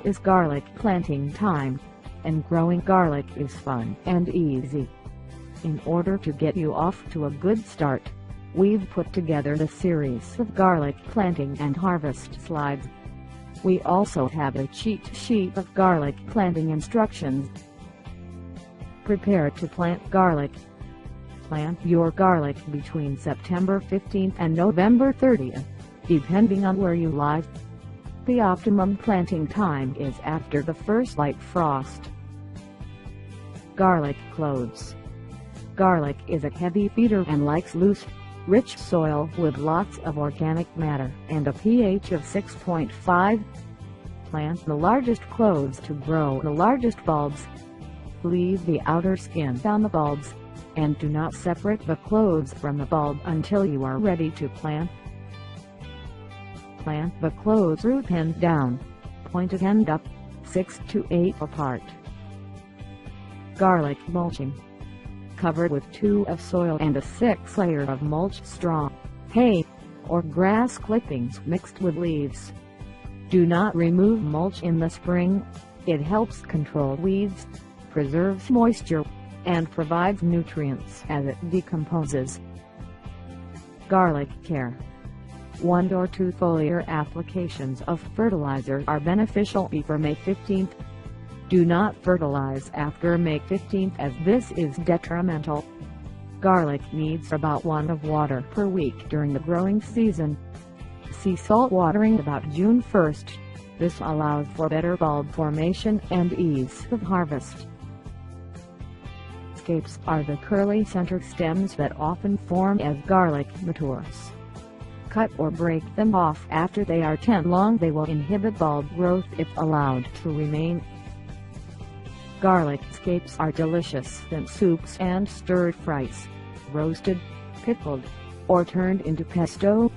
is garlic planting time, and growing garlic is fun and easy. In order to get you off to a good start, we've put together the series of garlic planting and harvest slides. We also have a cheat sheet of garlic planting instructions. Prepare to plant garlic. Plant your garlic between September 15th and November 30th, depending on where you live. The optimum planting time is after the first light frost. Garlic clothes. Garlic is a heavy feeder and likes loose, rich soil with lots of organic matter and a pH of 6.5. Plant the largest cloves to grow the largest bulbs. Leave the outer skin on the bulbs, and do not separate the cloves from the bulb until you are ready to plant. Plant the cloves root end down, pointed end up, 6 to 8 apart. Garlic mulching. Cover with 2 of soil and a 6 layer of mulch straw, hay, or grass clippings mixed with leaves. Do not remove mulch in the spring. It helps control weeds, preserves moisture, and provides nutrients as it decomposes. Garlic care. 1 or 2 foliar applications of fertilizer are beneficial before May 15th. Do not fertilize after May 15th as this is detrimental. Garlic needs about 1 of water per week during the growing season. See salt watering about June 1st. This allows for better bulb formation and ease of harvest. Scapes are the curly center stems that often form as garlic matures. Cut or break them off after they are 10 long. They will inhibit bulb growth if allowed to remain. Garlic scapes are delicious in soups and stir-fries, roasted, pickled, or turned into pesto.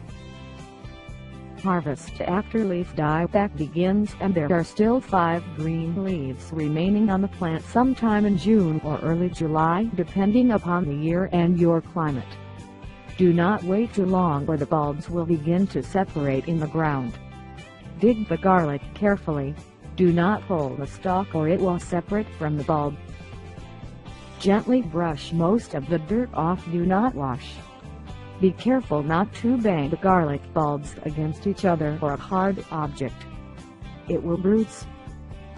Harvest after leaf dieback begins and there are still 5 green leaves remaining on the plant sometime in June or early July depending upon the year and your climate. Do not wait too long or the bulbs will begin to separate in the ground. Dig the garlic carefully. Do not pull the stalk or it will separate from the bulb. Gently brush most of the dirt off. Do not wash. Be careful not to bang the garlic bulbs against each other or a hard object. It will bruise.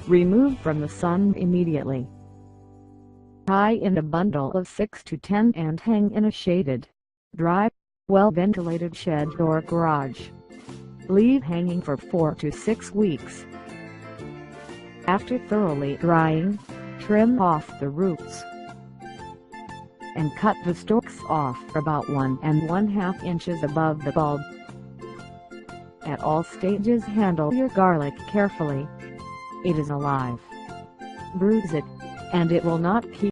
Remove from the sun immediately. Tie in a bundle of 6 to 10 and hang in a shaded, dry, well-ventilated shed or garage. Leave hanging for 4 to 6 weeks. After thoroughly drying, trim off the roots and cut the stalks off about 1 1/2 inches above the bulb. At all stages handle your garlic carefully. It is alive. Bruise it, and it will not keep